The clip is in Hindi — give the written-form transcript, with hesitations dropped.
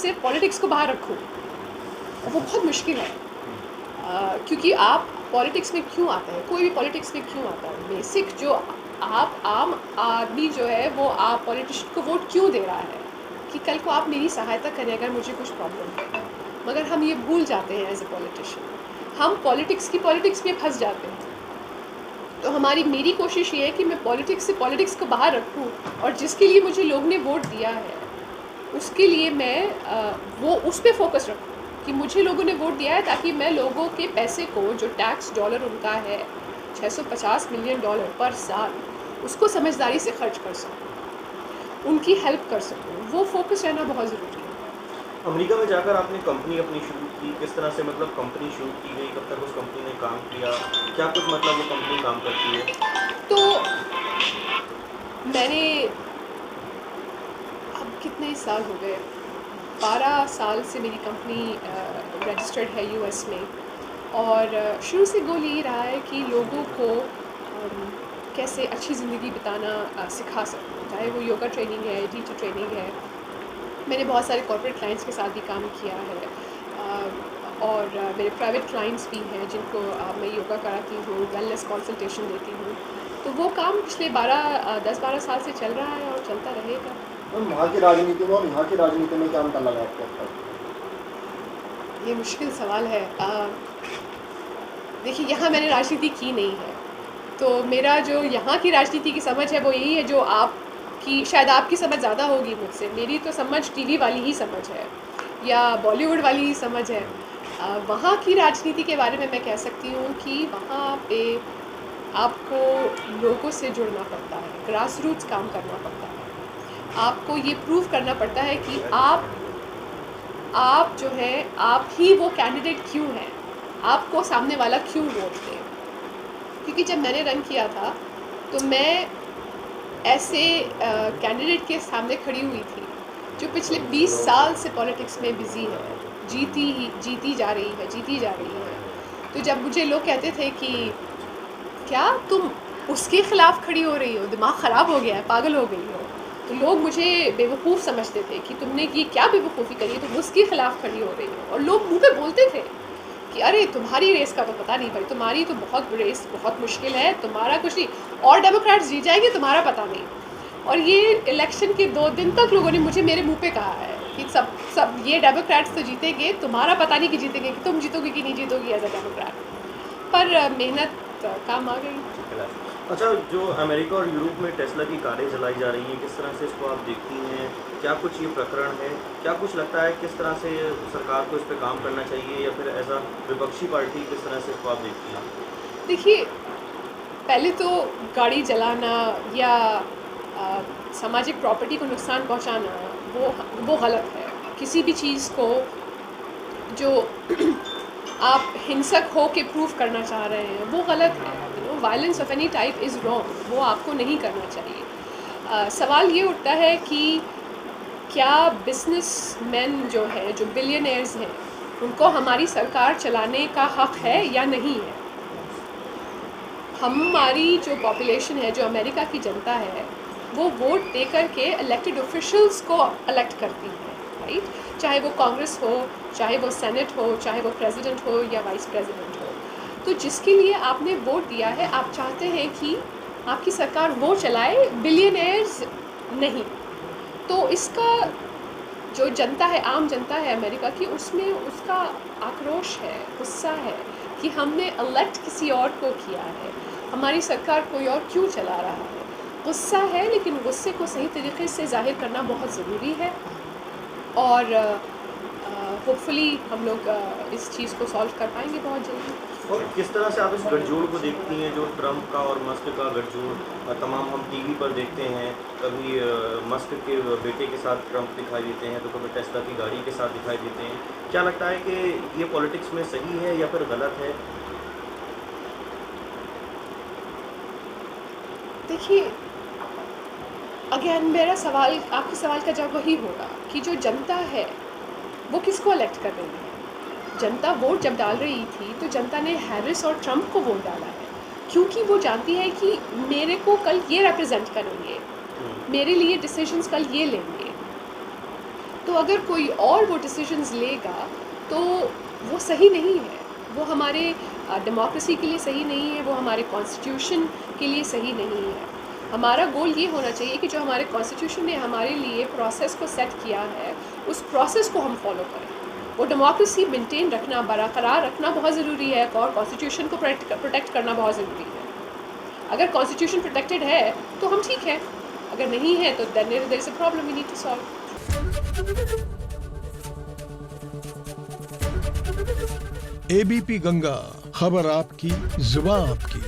सिर्फ पॉलिटिक्स को बाहर रखूँ, वो बहुत मुश्किल है। क्योंकि आप पॉलिटिक्स में क्यों आता है, कोई भी पॉलिटिक्स में क्यों आता है, बेसिक जो आप आम आदमी जो है वो आप पॉलिटिशियन को वोट क्यों दे रहा है कि कल को आप मेरी सहायता करें अगर मुझे कुछ प्रॉब्लम है। मगर हम ये भूल जाते हैं एज ए पॉलिटिशियन, हम पॉलिटिक्स में फंस जाते हैं। तो मेरी कोशिश ये है कि मैं पॉलिटिक्स को बाहर रखूं, और जिसके लिए मुझे लोग ने वोट दिया है उसके लिए मैं वो उस पर फोकस रखूं कि मुझे लोगों ने वोट दिया है ताकि मैं लोगों के पैसे को, जो टैक्स डॉलर उनका है $650 मिलियन पर साल, उसको समझदारी से खर्च कर सकूं, उनकी हेल्प कर सकूं। वो फोकस रहना बहुत ज़रूरी है। अमेरिका में जाकर आपने कंपनी अपनी शुरू की, किस तरह से मतलब कंपनी शुरू की गई, कब तक उस कंपनी ने काम किया, क्या कुछ मतलब वो कंपनी काम करती है? तो मैंने अब कितने साल हो गए, 12 साल से मेरी कंपनी रजिस्टर्ड है यूएस में, और शुरू से गोल यही रहा है कि लोगों को कैसे अच्छी ज़िंदगी बिताना सिखा सकूँ, चाहे वो योगा ट्रेनिंग है, टीचर ट्रेनिंग है। मैंने बहुत सारे कॉर्पोरेट क्लाइंट्स के साथ भी काम किया है, और मेरे प्राइवेट क्लाइंट्स भी हैं जिनको मैं योगा कराती हूँ, वेलनेस कंसल्टेशन देती हूँ। तो वो काम पिछले 10-12 साल से चल रहा है और चलता रहेगा। वहाँ की राजनीति में और यहाँ की राजनीति में क्या अंतर लगा आपको अब तक? ये मुश्किल सवाल है। देखिए, यहाँ मैंने राजनीति की नहीं है, तो मेरा जो यहाँ की राजनीति की समझ है वो यही है जो शायद आपकी समझ ज़्यादा होगी मुझसे। मेरी तो समझ टीवी वाली ही समझ है या बॉलीवुड वाली ही समझ है। वहाँ की राजनीति के बारे में मैं कह सकती हूँ कि वहाँ पे आपको लोगों से जुड़ना पड़ता है, ग्रास रूट्स काम करना पड़ता है। आपको ये प्रूव करना पड़ता है कि आप जो है, आप ही वो कैंडिडेट क्यों हैं, आपको सामने वाला क्यों वोट दे। क्योंकि जब मैंने रन किया था तो मैं ऐसे कैंडिडेट के सामने खड़ी हुई थी जो पिछले 20 साल से पॉलिटिक्स में बिजी है, जीती जा रही है। तो जब मुझे लोग कहते थे कि क्या तुम उसके खिलाफ खड़ी हो रही हो, दिमाग ख़राब हो गया है, पागल हो गई हो, तो लोग मुझे बेवकूफ़ समझते थे कि तुमने ये क्या बेवकूफ़ी करी है, तुम उसके खिलाफ खड़ी हो रही हो। और लोग मुँह पे बोलते थे कि अरे तुम्हारी रेस का तो पता नहीं भाई, तुम्हारी तो रेस बहुत मुश्किल है, तुम्हारा कुछ नहीं, और डेमोक्रेट्स जीत जाएंगे, तुम्हारा पता नहीं। और ये इलेक्शन के 2 दिन तक लोगों ने मुझे मेरे मुंह पे कहा है कि सब ये डेमोक्रेट्स तो जीतेंगे, तुम्हारा पता नहीं कि जीतेंगे, कि तुम जीतोगे कि नहीं जीतोगी एज अ डेमोक्रेट। पर मेहनत काम आ गई। अच्छा, जो अमेरिका और यूरोप में टेस्ला की कारें जलाई जा रही हैं, किस तरह से इसको आप देखती हैं? क्या कुछ ये प्रकरण है, क्या कुछ लगता है किस तरह से सरकार को इस पे काम करना चाहिए, या फिर एज अ विपक्षी पार्टी किस तरह से इसको आप देखती हैं? देखिए, पहले तो गाड़ी जलाना या सामाजिक प्रॉपर्टी को नुकसान पहुंचाना वो गलत है। किसी भी चीज़ को जो आप हिंसक हो के प्रूव करना चाह रहे हैं वो गलत है। Violence of any type is wrong, वो आपको नहीं करना चाहिए। सवाल ये उठता है कि क्या बिजनेसमैन जो है, जो बिलियनर्स हैं, उनको हमारी सरकार चलाने का हक़ है या नहीं है। हमारी जो पॉपुलेशन है, जो अमेरिका की जनता है, वो वोट दे कर के इलेक्टेड ऑफिशियल्स को इलेक्ट करती है, राइट? चाहे वो कांग्रेस हो, चाहे वो सेनेट हो, चाहे वो प्रेसिडेंट हो या वाइस प्रेसिडेंट हो। तो जिसके लिए आपने वोट दिया है, आप चाहते हैं कि आपकी सरकार वो चलाए, बिलियनर्स नहीं। तो इसका जो जनता है, आम जनता है अमेरिका की, उसमें उसका आक्रोश है, गुस्सा है कि हमने इलेक्ट किसी और को किया है, हमारी सरकार कोई और क्यों चला रहा है। गुस्सा है, लेकिन गुस्से को सही तरीके से जाहिर करना बहुत ज़रूरी है, और होपफुली हम लोग इस चीज़ को सॉल्व कर पाएंगे बहुत जल्दी। और किस तरह से आप इस गठजोड़ को देखती हैं, जो ट्रंप का और मस्क का गठजोड़ तमाम हम टीवी पर देखते हैं? कभी मस्क के बेटे के साथ ट्रंप दिखाई देते हैं, तो कभी टेस्ला की गाड़ी के साथ दिखाई देते हैं। क्या लगता है कि ये पॉलिटिक्स में सही है या फिर गलत है? देखिए, अगेन मेरा सवाल, आपके सवाल का जवाब वही होगा कि जो जनता है वो किसको इलेक्ट कर रही है। जनता वोट जब डाल रही थी तो जनता ने हैरिस और ट्रंप को वोट डाला है, क्योंकि वो जानती है कि मेरे को कल ये रिप्रेजेंट करेंगे, मेरे लिए डिसीजंस कल ये लेंगे। तो अगर कोई और वो डिसीजंस लेगा तो वो सही नहीं है, वो हमारे डेमोक्रेसी के लिए सही नहीं है, वो हमारे कॉन्स्टिट्यूशन के लिए सही नहीं है। हमारा गोल ये होना चाहिए कि जो हमारे कॉन्स्टिट्यूशन ने हमारे लिए प्रोसेस को सेट किया है, उस प्रोसेस को हम फॉलो करें। वो डेमोक्रेसी मेंटेन रखना, बरकरार रखना बहुत ज़रूरी है और कॉन्स्टिट्यूशन को प्रोटेक्ट करना बहुत ज़रूरी है। अगर कॉन्स्टिट्यूशन प्रोटेक्टेड है तो हम ठीक है, अगर नहीं है तो then there is a problem we need to solve. ABP Ganga, खबर आपकी, जुबान आपकी।